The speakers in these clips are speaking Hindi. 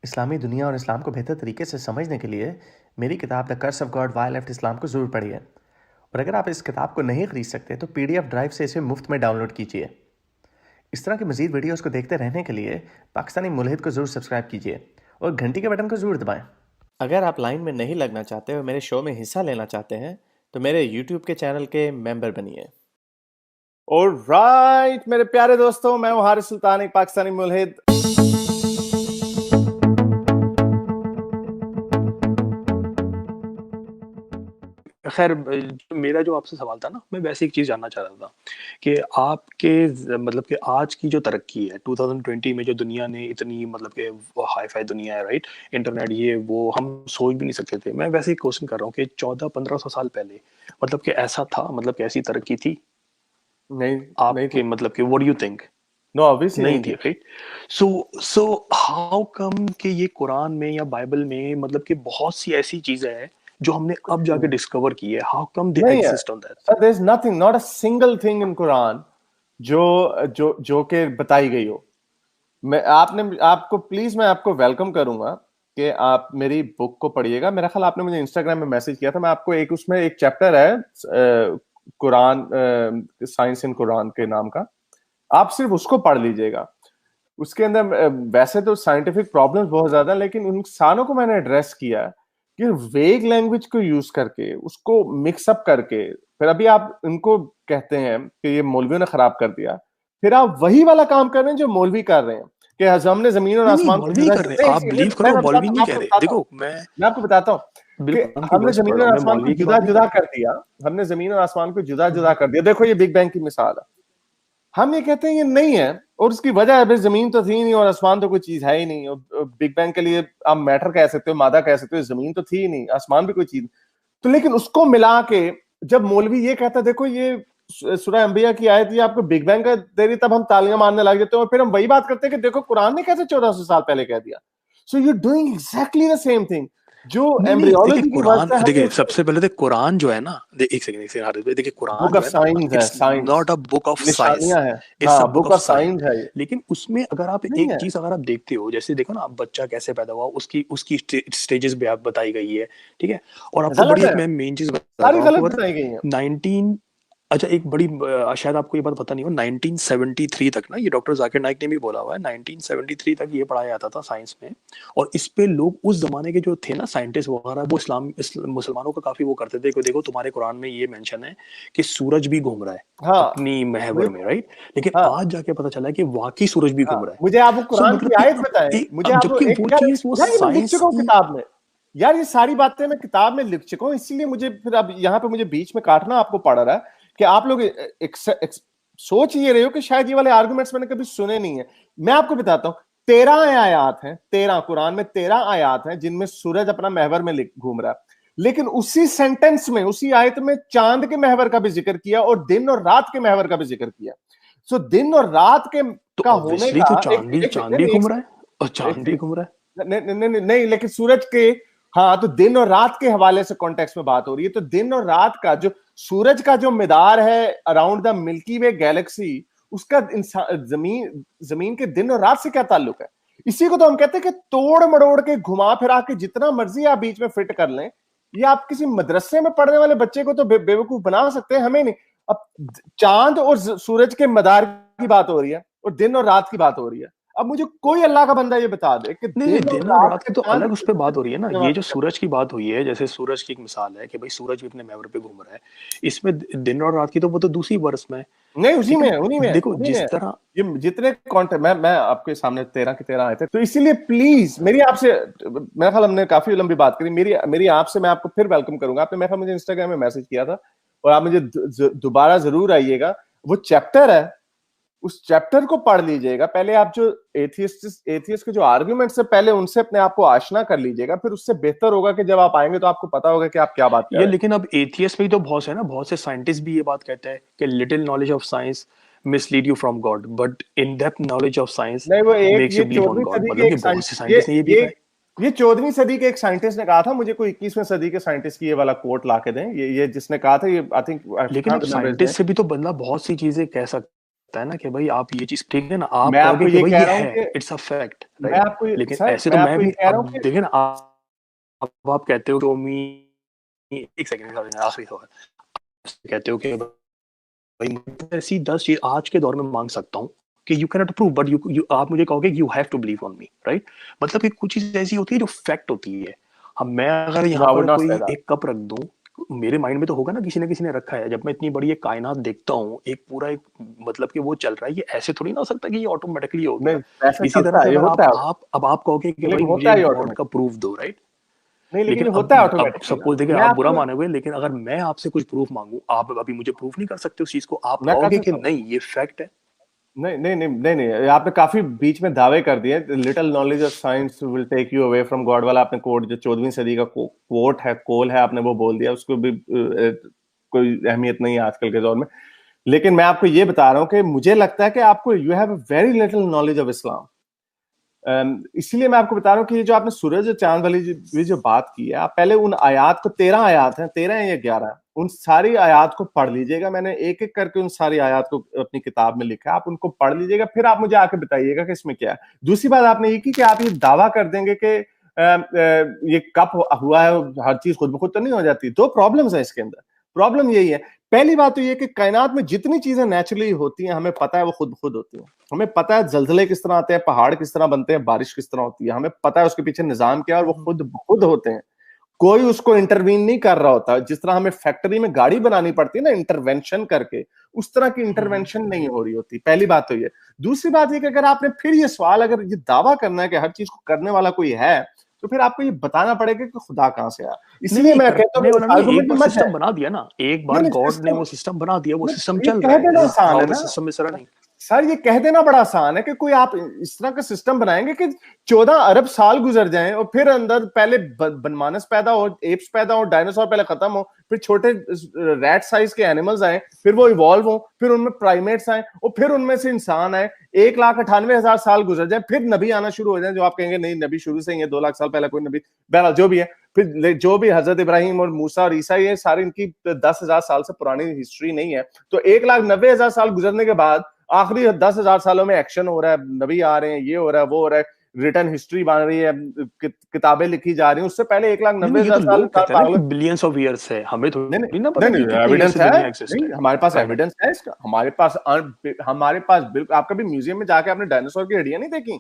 इस्लामी दुनिया और इस्लाम को बेहतर तरीके से समझने के लिए मेरी किताब the curse of God why left Islam को ज़रूर पढ़िए। और अगर आप इस किताब को नहीं खरीद सकते तो PDF ड्राइव से इसे मुफ्त में डाउनलोड कीजिए। इस तरह की मज़ीद वीडियोस को देखते रहने के लिए पाकिस्तानी मुल्हिद को ज़रूर सब्सक्राइब कीजिए और घंटी के बटन को ज़रूर दबाएं। अगर आप लाइन में नहीं लगना चाहते और मेरे शो में हिस्सा लेना चाहते हैं तो मेरे यूट्यूब के चैनल के मेंबर बनिए। ऑलराइट मेरे प्यारे दोस्तों, मैं हूं हारिस सुल्तान, एक पाकिस्तानी मुल्हिद। खैर, मेरा जो आपसे सवाल था ना, मैं वैसे एक चीज़ जानना चाह रहा था कि आपके मतलब कि आज की जो तरक्की है 2020 में, जो दुनिया ने इतनी मतलब कि वो हाई-फाई दुनिया है, राइट? इंटरनेट ये वो हम सोच भी नहीं सकते थे। मैं वैसे ही क्वेश्चन कर रहा हूँ कि 14-1500 साल पहले मतलब कि ऐसा था, मतलब कि ऐसी तरक्की थी नहीं, नहीं थी। आपके मतलब कि what do you think? No, obviously नहीं नहीं थी, थी। राइट? सो हाउ कम कि ये कुरान में या बाइबल में मतलब कि बहुत सी ऐसी चीज़ें हैं जो हमने अब जाके डिस्कवर की है। हाउ कम दे नहीं है exist on that? Sir, there is nothing, not a single thing in Quran जो जो जो के बताई गई हो। मैं आपको प्लीज, मैं आपको वेलकम करूंगा कि आप मेरी बुक को पढ़िएगा। मेरा ख्याल आपने मुझे इंस्टाग्राम में मैसेज किया था, मैं आपको एक उसमें एक चैप्टर है कुरान, साइंस इन कुरान के नाम का, आप सिर्फ उसको पढ़ लीजिएगा। उसके अंदर वैसे तो साइंटिफिक प्रॉब्लम्स बहुत ज्यादा, लेकिन उन सारों को मैंने एड्रेस किया कि वेग लैंग्वेज को यूज करके, उसको मिक्सअप करके, फिर अभी आप इनको कहते हैं कि ये मौलवियों ने खराब कर दिया, फिर आप वही वाला काम कर रहे हैं जो मौलवी कर रहे हैं कि हमने जमीन और नहीं नहीं, आसमान को मौलवी नहीं जुदा कर रहे, नहीं, आप बिलीव मैं करो, मौलवी नहीं कह आपको रहे। बताता हूँ, देखो, मैं आपको बताता हूँ कि बिल्कुल कुरान की हमने वर्स पढ़ जमीन रहा और हूँ, मैं आसमान को मौलवी की जुदा बात नहीं कर जुदा रहा। कर दिया। हमने जमीन और आसमान को जुदा जुदा कर दिया। देखो, ये बिग बैंग की मिसाल है। हम ये कहते हैं ये नहीं है, और उसकी वजह है भाई जमीन तो थी नहीं और आसमान तो कोई चीज है ही नहीं। और बिग बैंग के लिए आप मैटर कह सकते हो, मादा कह सकते हो, जमीन तो थी ही नहीं, आसमान भी कोई चीज। तो लेकिन उसको मिला के जब मौलवी ये कहता देखो ये सूरह अंबिया की आयत ये आपको बिग बैंग का दे रही, तब हम तालियां मारने लग जाते हैं। और फिर हम वही बात करते हैं कि देखो कुरान ने कैसे 1400 साल पहले कह दिया। So you doing exactly the same thing. जो नहीं नहीं, देखिए एम्ब्रियोलॉजी की कुरान, वर्ष है, हम देखिए उसको सबसे पहले तो कुरान जो है ना, एक सेकंड हारिस भाई, देखिए कुरान बुक जो ऑफ है ना, साइंस है, it's science, not a book of science, निशानियां है। इट्स अ हाँ, book book of of science. Science है ये। लेकिन उसमें अगर आप नहीं एक है, चीज अगर आप देखते हो, जैसे देखो ना, आप बच्चा कैसे पैदा हुआ, उसकी उसकी स्टेजेस भी आप बताई गई है, ठीक है? और आपको गलत बड़ी एक है, मैं मेन चीज बताता सारी हूँ, आपको गलत पता बताई गई है। है 19, अच्छा एक बड़ी शायद आपको ये बात पता नहीं हो, 1973 तक ना, ये डॉक्टर जाकिर नाइक ने भी बोला हुआ है, 1973 तक ये पढ़ाया जाता था साइंस में। और इस पे लोग उस जमाने के जो थे ना साइंटिस्ट वगैरह, वो मुसलमानों का काफी वो करते थे कि देखो तुम्हारे कुरान में ये मेंशन है कि सूरज भी घूम रहा है हाँ, अपनी महवर मुझे में, राइट? लेकिन हाँ आज जाके पता चला है कि वाकई सूरज भी हाँ, घूम रहा है। मुझे आप वो सो कुरान मतलब की कि आयत अब बताएं। मुझे अब आप जबकि एक वो यार, चीज वो यार ये मैं लिख साइंस चुका हूँ की। किताब में। यार ये सारी बातें मैं किताब में लिख चुका हूँ, इसीलिए मुझे फिर अब यहाँ पे मुझे बीच में काटना आपको पड़ रहा है कि आप लोग सोच ये रहे हो कि शायद ये वाले आर्गुमेंट्स मैंने कभी सुने नहीं है। मैं आपको बताता हूँ, 13 आयात हैं, 13 कुरान में 13 आयात हैं जिनमें सूरज अपना महवर में घूम रहा है। लेकिन उसी सेंटेंस में, उसी आयत में चांद के महवर का भी जिक्र किया और दिन और रात के महवर का भी जिक्र किया। सो दिन और रात के तो का होने ऑब्वियसली का तो एक चांद भी घूम रहा है, और एक चांद भी घूम रहा है। नहीं नहीं नहीं नहीं, लेकिन सूरज के, हाँ, तो दिन और रात के हवाले से कॉन्टेक्स्ट में बात हो रही है। तो दिन और रात का जो सूरज का जो मिदार है around the milky way Galaxy, उसका जमीन जमीन के दिन और रात से क्या ताल्लुक है? इसी को तो हम कहते हैं कि तोड़ मड़ोड़ के घुमा फिरा के जितना मर्जी आप बीच में फिट कर लें। ये आप किसी मदरसे में पढ़ने वाले बच्चे को तो बेवकूफ बना सकते हैं, हमें नहीं। अब चांद और सूरज के मदार की बात हो रही है और दिन और रात की बात हो रही है। अब मुझे कोई अल्लाह का बंदा ये बता दे कि नहीं नहीं, दिन और दिन और रात रात के की तो चांद अलग उस पे बात हो रही है ना। ये जो नहीं। सूरज की बात हुई है, जैसे सूरज की एक मिसाल है कि भाई सूरज भी अपने महवर पे घूम रहा है, इसमें दिन और रात की तो वो तो दूसरी वर्ष में है। उसी में लेकिन है, उन्हीं में है, देखो उन्हीं में जिस है। तरह, ये जितने कंटेंट मैं आपके सामने 13 के 13 आए थे, तो इसीलिए प्लीज मेरी आपसे, मेरा ख्याल हमने काफी लंबी बात करी, मेरी मेरी आपसे, मैं आपको फिर वेलकम करूंगा। आपने मेरा ख्याल मुझे इंस्टाग्राम में मैसेज किया था और आप मुझे दोबारा जरूर आइएगा। वो चैप्टर है, उस चैप्टर को पढ़ लीजिएगा पहले। आप जो एथियस्ट के जो आर्ग्यूमेंट्स है, पहले उनसे अपने आप को आशना कर लीजिएगा, फिर उससे बेहतर होगा कि जब आप आएंगे तो आपको पता होगा कि आप क्या बात कर ये रहे हैं। लेकिन अब एथियस्ट में ही तो बहुत है ना, बहुत से साइंटिस्ट भी ये बात कहते हैं कि little knowledge of science mislead you from God, but in-depth knowledge of science नहीं, वो एक makes ये you believe on 14वीं God। सदी के मतलब एक कि बहुत से ये साइंटिस्ट ने ये भी ये कहा है। ये 14वीं सदी के एक साइंटिस्ट ने कहा था। मुझे कोई 21वें सदी के साइंटिस्ट की ये वाला कोट ला के दें। ये जिसने कहा था, ये आई थिंक आई लेकिन कांट अब रिमेंबर हिज नेम। साइंटिस्ट से भी तो बंदा बहुत सी चीजें कह सकता सकता है ना कि भाई आप ये चीज, ठीक है ना, आप मैं कहोगे आपको कि ये भाई कह ये रहा हूँ है, कि इट्स अ फैक्ट, मैं राइट? आपको लेकिन सर ऐसे तो मैं मैं आपको ये भी, कह रहा हूँ अब कि देखिए ना, अब आप कहते हो कि मी, एक सेकंड, आखिरी सवाल, कहते हो कि भाई मैं ऐसी 10 चीज आज के दौर में मांग सकता हूँ कि you can not prove, but you आप मुझे कहोगे you have to believe on me, right? मतलब कि कुछ चीज ऐसी होती है जो फैक्ट होती है। हम, मैं अगर नो यहाँ आई वुड पर नॉट से कोई दैट। एक कप रख दूं, मेरे माइंड में तो होगा ना किसी ने रखा है। जब मैं इतनी बड़ी एक कायनात देखता हूँ, एक पूरा एक मतलब कि वो चल रहा है, ये ऐसे थोड़ी ना हो सकता कि ये ऑटोमेटिकली हो नहीं गया। ऐसे इसी तरह चलता से है, ये अगर होता है, अब आप कहोगे कि भाई लेकिन मुझे होता है एक ये गॉड का ऑटोमेटिक। प्रूफ दो, राइट? नहीं लेकिन लेकिन ये होता है अब ऑटोमेटिकली ना। सपोज देखिए, मैं आप बुरा आपको मानोगे, लेकिन अगर मैं आपसे कुछ प्रूफ मांगू, आप अभी मुझे प्रूफ नहीं कर सकते उस चीज को, आप मैं कर कहोगे कि सकता हूँ। नहीं ये फैक्ट है। नहीं नहीं नहीं नहीं नहीं, आपने काफी बीच में दावे कर दिए। Little knowledge of science will take you away from God वाला आपने कोट, जो 14वीं सदी का कोट है, कोल है, आपने वो बोल दिया। उसको भी कोई अहमियत नहीं है आजकल के दौर में। लेकिन मैं आपको ये बता रहा हूँ कि मुझे लगता है कि आपको you have very little knowledge of Islam. इसीलिए मैं आपको बता रहा हूँ कि ये जो आपने सूरज और चांद वाली जो बात की है, आप पहले उन आयात को, 13 आयात हैं, 13 या 11, उन सारी आयात को पढ़ लीजिएगा। मैंने एक एक करके उन सारी आयात को अपनी किताब में लिखा है, आप उनको पढ़ लीजिएगा, फिर आप मुझे आके बताइएगा कि इसमें क्या है। दूसरी बात आपने ये की कि आप ये दावा कर देंगे कि ये कब हुआ है, हर चीज खुद ब खुद तो नहीं हो जाती। दो प्रॉब्लम्स है इसके अंदर। प्रॉब्लम यही है, पहली बात तो ये कि कायनात में जितनी चीजें नेचुरली होती हैं, हमें पता है वो खुद खुद होती हैं। हमें पता है जलजले किस तरह आते हैं, पहाड़ किस तरह बनते हैं, बारिश किस तरह होती है, हमें पता है उसके पीछे निजाम क्या है, और वो खुद खुद होते हैं। कोई उसको इंटरवीन नहीं कर रहा होता। जिस तरह हमें फैक्ट्री में गाड़ी बनानी पड़ती है ना इंटरवेंशन करके, उस तरह की इंटरवेंशन नहीं हो रही होती। पहली बात तो ये। दूसरी बात ये कि अगर आपने फिर ये सवाल, अगर ये दावा करना है कि हर चीज को करने वाला कोई है, तो फिर आपको ये बताना पड़ेगा कि खुदा कहां से आया। नहीं इसलिए नहीं, मैं कहता हूँ करने कि वाला उस नहीं, एक आर्गुमेंट बार में मत सिस्टम जाए। बना दिया ना, एक नहीं बार नहीं गॉड ने सिस्टम, वो सिस्टम बना दिया, वो सिस्टम ये चल कह रहा है, देना आसान है हाउ द ना सिस्टम इज रनिंग। सर। ये कह देना बड़ा आसान है कि कोई आप इस तरह का सिस्टम बनाएंगे कि 14 अरब साल गुजर जाएं, और फिर अंदर पहले बनमानस पैदा हो, एप्स पैदा हो, डायनासोर पहले खत्म हो, फिर छोटे रैट साइज के एनिमल्स आए, फिर वो इवॉल्व हो, फिर उनमें प्राइमेट्स आए, और फिर उनमें से इंसान आए। 1,98,000 साल गुजर जाए, फिर नबी आना शुरू हो जाए, जो आप कहेंगे नहीं नबी शुरू से ही है, 2 लाख साल पहले कोई नबी, बहरहाल जो भी है। फिर जो भी हजरत इब्राहिम और मूसा और ईसा, ये सारी इनकी 10,000 साल से पुरानी हिस्ट्री नहीं है। तो 1,90,000 साल गुजरने के बाद आखिरी 10,000 सालों में एक्शन हो रहा है, नबी आ रहे हैं, ये हो रहा है, वो हो रहा है, रिटर्न हिस्ट्री बन रही है, किताबें लिखी जा रही हैं। उससे पहले एक लाख नहीं नब्बे नहीं, ये हजार तो साल लोग कहते हैं ना कि पागल। बिलियंस ऑफ ईयर्स है, हमें नहीं नहीं थोड़ी ना नहीं पता कि नहीं, कितने ईयर एविडेंस से है। दुनिया एग्जिस्ट नहीं है। हमारे पास कायनात। एविडेंस है इसका, हमारे पास बिल्कुल। आप कभी म्यूजियम में जाके आपने डायनासोर की हड्डियां नहीं देखी?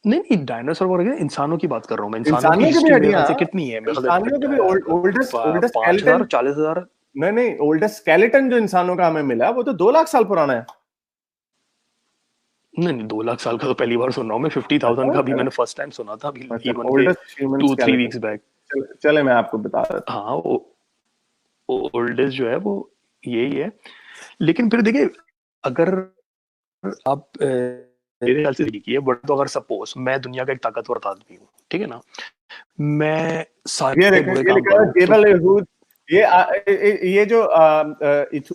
नहीं नहीं, डायनासोर वगैरह, इंसानों की बात कर रहा हूँ मैं। इंसानों की इंसानियों की भी हिस्ट्री मेरे ख्याल हड्डियां, से कितनी है, मेरे ख्याल इंसानियों के भी ओल्डेस्ट ओल्डेस्ट 5,000 स्केलेटन। 40,000। नहीं नहीं, ओल्डेस्ट स्केलेटन जो इंसानों का हमें मिला वो तो 2 लाख साल पुराना है। नहीं नहीं, 2 लाख साल का तो पहली बार सुन रहा हूँ मैं। 50,000 का भी मैंने फर्स्ट टाइम सुना था अभी, अच्छा, इवन के oldest human 2-3 skeleton. Weeks back. चले मैं आपको बता देता हाँ, ओल्डेस्ट जो है वो यही है। लेकिन फिर देखिए, अगर आप मेरे ख्याल से देखिए, बट तो अगर सपोज मैं दुनिया का एक ताकतवर आदमी हूँ, ठीक है ना, मैं हूँ। ये सारे देखें, बुरे ये काम लिखा है करूँ तो, जेबल यहूद। ये जो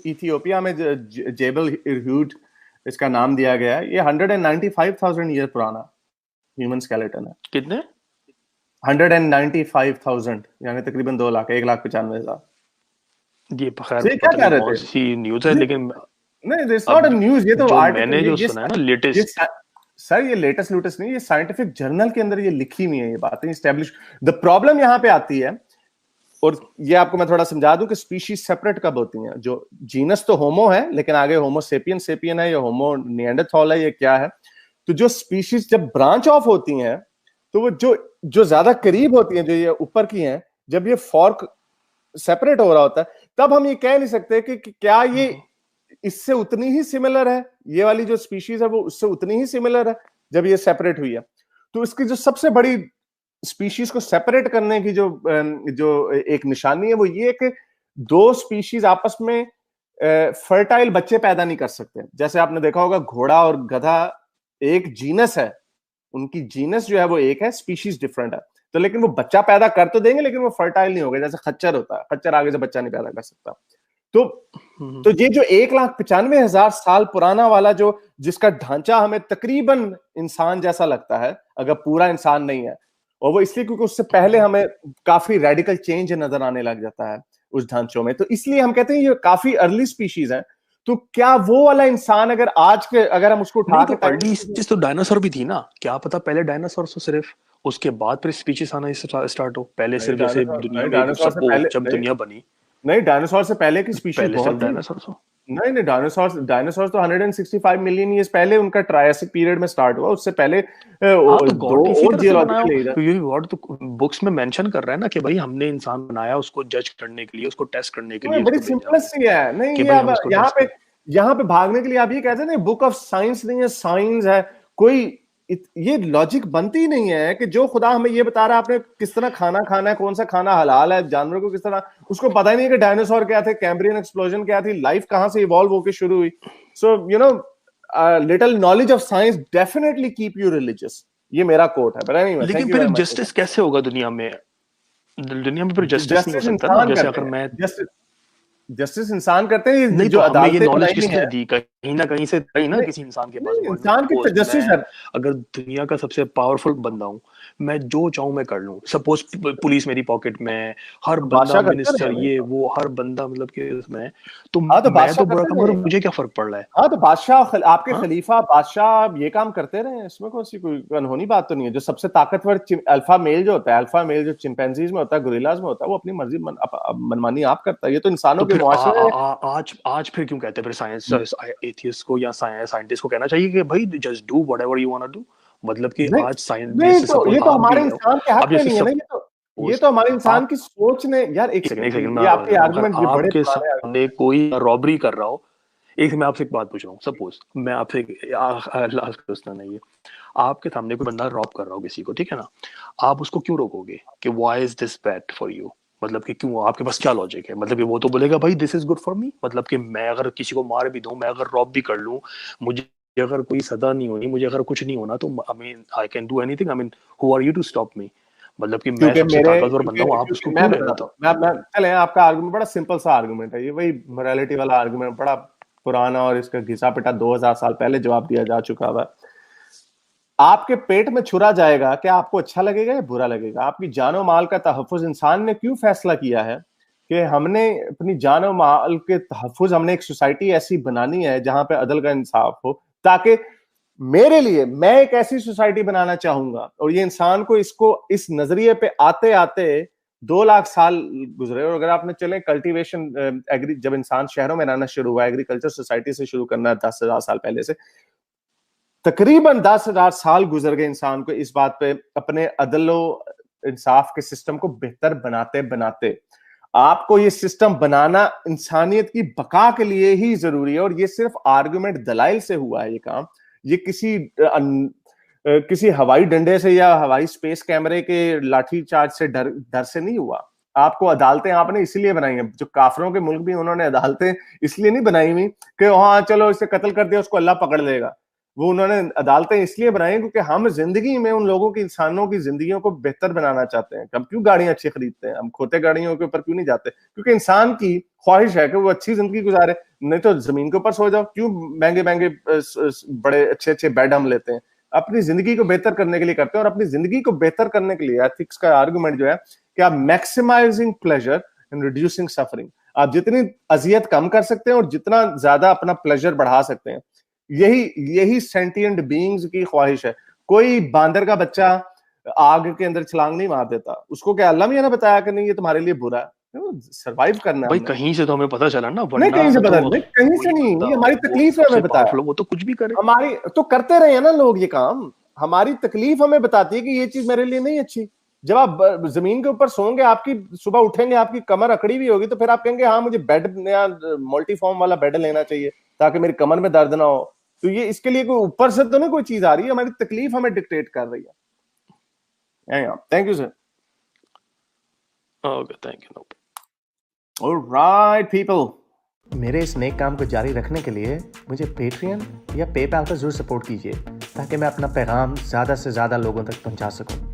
इथियोपिया में जेबल यहूद इसका नाम दिया गया है, ये 195,000 ईयर पुराना ह्यूमन स्केलेटन है। कितने? 195,000 यानी तकरीबन 2 लाख, 1,95,000। ये खैर तो ये क्या पता कह नहीं रहे कौन थे? सी न्यूज़ है, ये लेकिन नहीं, इट्स नॉट अ अब न्यूज, ये तो जो आर्टिकल, मैंने जो ये सुना है ना ये लेटेस्ट। सर ये लेटेस्ट लूटेस्ट नहीं, ये साइंटिफिक जर्नल के अंदर ये लिखी हुई है, ये बातें स्टैब्लिश। द प्रॉब्लम यहां पे आती है, और ये आपको मैं थोड़ा समझा दूं कि स्पीशीज सेपरेट कब होती हैं। जो जीनस तो होमो है, लेकिन आगे होमो सेपियन सेपियन है, या होमो निएंडरथॉल है, ये क्या है। तो जो स्पीशीज जब ब्रांच ऑफ होती हैं, तो वो जो जो ज्यादा करीब होती हैं, जो ये ऊपर की हैं, जब ये फॉर्क सेपरेट हो रहा होता है, तब हम ये कह नहीं सकते कि क्या ये इससे उतनी ही सिमिलर है, ये वाली जो स्पीशीज है वो उससे उतनी ही सिमिलर है जब ये सेपरेट हुई है। तो इसकी जो सबसे बड़ी स्पीशीज को सेपरेट करने की जो एक निशानी है, वो ये कि दो स्पीशीज आपस में फर्टाइल बच्चे पैदा नहीं कर सकते। जैसे आपने देखा होगा, घोड़ा और गधा एक जीनस है, उनकी जीनस जो है वो एक है, स्पीशीज डिफरेंट है। तो लेकिन वो बच्चा पैदा कर तो देंगे, लेकिन वो फर्टाइल नहीं होगा। जैसे खच्चर होता है, खच्चर आगे से बच्चा नहीं पैदा कर सकता। तो तो ये जो 1,95,000 साल पुराना वाला, जो जिसका ढांचा हमें तकरीबन इंसान जैसा लगता है, अगर पूरा इंसान नहीं है, और वो इसलिए क्योंकि उससे पहले हमें काफी रेडिकल चेंज नजर आने लग जाता है उस ढांचों में, तो इसलिए हम कहते हैं ये काफी अर्ली स्पीशीज है। तो क्या वो वाला इंसान अगर आज के अगर हम उसको उठा नहीं के तो अर्ली स्पीचेस तो डायनासोर भी थी ना, क्या पता पहले डायनासोर तो सिर्फ उसके बाद फिर स्पीचेस आना स्टार्ट हो, पहले सिर्फ जैसे दुनिया में डायनासोर से सपोज पहले जब नहीं, दुनिया बनी नहीं डायनासोर से पहले की स्पीशीज पहले बहुत सिर्फ थी। डायनासोर हो। नहीं नहीं, डायनासोर तो 165 मिलियन ईयर्स पहले उनका ट्रायसिक पीरियड में स्टार्ट हुआ, उससे पहले हाँ तो दो गॉड ने इसी और तरह से बनाया हो, जियोलॉजिकल एरा। क्योंकि गॉड तो बुक्स में मेंशन कर रहा है ना कि भाई हमने इंसान बनाया उसको जज करने के लिए, उसको टेस्ट करने के लिए बड़ी उसको भेजा सिंपल हमने सी है। नहीं कि ये भाई अब हम इसको टेस्ट करें। यहाँ पे भागने के लिए आप ये कहते हैं ना बुक ऑफ साइंस नहीं है, साइंस है कोई। ये लॉजिक बनती ही नहीं है कि जो खुदा हमें ये बता रहा है आपने किस तरह खाना खाना है, कौन सा खाना हलाल है, जानवर को किस तरह, उसको पता ही नहीं कि डायनासोर क्या थे, कैम्ब्रियन एक्सप्लोजन क्या थी, लाइफ कहां से इवॉल्व होकर शुरू हुई। So you know little knowledge of science definitely keep you religious, ये मेरा कोट है। बट एनीवे, लेकिन थैंक यू फिर वेरी मच। जस्टिस कैसे होगा दुनिया में? दुनिया में फिर जस्टिस नहीं हो जस्टिस सकता ना, इंसान जैसे करते अगर हैं, मैं जस्टिस इंसान करते हैं, नहीं जो तो हमें ये अदालतें नॉलेज बनाई किसने है। दी? कहीं ना कहीं से कहीं ना नहीं, किसी इंसान के पास नहीं गॉड ने, इंसान की सपोज जस्टिस मैं है। अगर दुनिया का सबसे पावरफुल बंदा हूँ, मैं जो चाहूँ मैं कर लूँ, सपोज पुलिस मेरी पॉकेट में है, हर तो बंदा बादशाह करते रहे मिनिस्टर हैं भाई। ये वो हर बंदा मतलब कि उसमें, तो हाँ तो मैं बादशाह तो बुरा करते काम रहे करूँ, हैं। मुझे क्या फर्क पड़ रहा है? हाँ तो आपके हाँ खलीफा बादशाह ये काम करते रहे हैं, इसमें कौन सी कोई अनहोनी बात तो नहीं है। जो सबसे ताकतवर अल्फा मेल जो होता है, अल्फा मेल जो चिंपैंजीज में होता है, गोरिल्लाज में होता है, वो अपनी मर्जी मनमानी आप करता है। ये तो इंसानों तो के फिर मुआशरे में। आज फिर क्यों कहते हैं फिर साइंस एथियस्ट को या साइंटिस्ट को कहना चाहिए कि भाई just do whatever you want to do, मतलब कि नहीं आज साइंस नहीं, जैसे तो सपोज ये तो आप भी हमारे हो, इंसान के हक अब में जैसे नहीं है ना। ये सपोज तो हमारे इंसान आप की सोच ने यार। एक एक सेकंड, सेकंड मैं ये आवाज आपके देता हूँ, अगर आर्गुमेंट ये बड़े आपके पुराने सामने कोई रॉबरी कर रहा हो, एक मैं आपसे एक बात पूछ रहा हूँ, सपोज मैं आपसे लास्ट क्वेश्चन है ये, आपके सामने कोई बंदा रॉब कर रहा हो किसी को, ठीक है ना, आप उसको क्यों रोकोगे कि why is this bad for you? मतलब कि क्यों, आपके पास क्या लॉजिक है? मतलब कि वो तो बोलेगा भाई this is good for me, मतलब कि मैं अगर किसी को मार भी दूं, मैं अगर रॉब भी कर लूं, मुझे अगर कोई सजा नहीं होनी, मुझे अगर कुछ नहीं होना, तो I mean I can do anything, I mean who are you to stop me? मतलब कि मैं सबसे ताकतवर बंदा हूँ, आप क्योंकि उसको मैं क्यों ले रहे बताता हो? हूँ, मैं चले आपका आर्गुमेंट बड़ा सिंपल सा आर्गुमेंट है, ये वही मोरालिटी वाला आर्गुमेंट, बड़ा पुराना और इसका घिसा पिटा 2000 साल पहले जवाब दिया जा चुका हुआ। आपके पेट में छुरा जाएगा, क्या आपको अच्छा लगेगा या बुरा लगेगा? आपकी जानो माल का तहफ्फुज, इंसान ने क्यों फैसला किया है कि हमने अपनी जानो माल के तहफ्फुज, हमने एक सोसाइटी ऐसी बनानी है जहां पे अदल का इंसाफ हो, ताकि मेरे लिए, मैं एक ऐसी सोसाइटी बनाना चाहूंगा। और ये इंसान को इसको इस नजरिए पे आते आते 2 लाख साल गुजरे। और अगर आपने चले कल्टीवेशन एग्री, जब इंसान शहरों में रहना शुरू हुआ, एग्रीकल्चर सोसाइटी से शुरू करना 10,000 साल पहले से, तकरीबन 10,000 साल गुजर गए इंसान को इस बात पे अपने अदलो इंसाफ के सिस्टम को बेहतर बनाते बनाते। आपको ये सिस्टम बनाना इंसानियत की बका के लिए ही जरूरी है। और ये सिर्फ आर्गुमेंट दलाइल से हुआ है ये काम। ये किसी हवाई डंडे से या हवाई स्पेस कैमरे के लाठी चार्ज से डर से नहीं हुआ। आपको अदालतें आपने इसीलिए बनाई हैं, जो काफरों के मुल्क भी उन्होंने अदालतें इसलिए नहीं बनाई हुई कि हाँ चलो इसे कत्ल कर दिया उसको अल्लाह पकड़ लेगा। वो उन्होंने अदालतें इसलिए बनाई क्योंकि हम जिंदगी में उन लोगों की, इंसानों की जिंदगियों को बेहतर बनाना चाहते हैं। हम क्यों गाड़ियां अच्छी खरीदते हैं, हम खोते गाड़ियों के ऊपर क्यों नहीं जाते? क्योंकि इंसान की ख्वाहिश है कि वो अच्छी जिंदगी गुजारे। नहीं तो जमीन के ऊपर सो जाओ। क्यों महंगे महंगे बड़े अच्छे अच्छे बेड हम लेते हैं? अपनी जिंदगी को बेहतर करने के लिए करते हैं। और अपनी जिंदगी को बेहतर करने के लिए एथिक्स का आर्गुमेंट जो है कि आप maximising pleasure and reducing suffering, आप जितनी अजियत कम कर सकते हैं और जितना ज्यादा अपना प्लेजर बढ़ा सकते हैं, यही यही सेंटिएंट बीइंग्स की ख्वाहिश है। कोई बांदर का बच्चा आग के अंदर छलांग नहीं मार देता। उसको क्या अल्लाह मियां ने बताया कि नहीं ये तुम्हारे लिए बुरा है? सरवाइव करना है भाई हमने। कहीं से तो हमें पता चला ना, नहीं वरना कहीं से तो बदल, नहीं कहीं से कोई नहीं, बंदा ये हो हमारी वो तकलीफ है, सबसे हमें बताया। पावरफुल हो वो तो कुछ भी करे। हमारी तो करते रहे हैं ना लोग ये काम। हमारी तकलीफ हमें बताती है कि ये चीज मेरे लिए नहीं अच्छी। जब आप जमीन के ऊपर सोंगे, आपकी सुबह उठेंगे, आपकी कमर अकड़ी भी होगी, तो फिर आप कहेंगे हाँ मुझे बेड या मल्टीफॉर्म वाला बेड लेना चाहिए ताकि मेरी कमर में दर्द ना हो। तो ये इसके लिए कोई ऊपर से तो नहीं कोई चीज आ रही है, हमारी तकलीफ हमें डिक्टेट कर रही है। Thank you sir. Okay thank you. Alright people, मेरे इस नेक काम को जारी रखने के लिए मुझे पेट्रियन या पेपैल पर जरूर सपोर्ट कीजिए ताकि मैं अपना पैगाम ज़्यादा से ज़्यादा लोगों तक पहुंचा सकूं।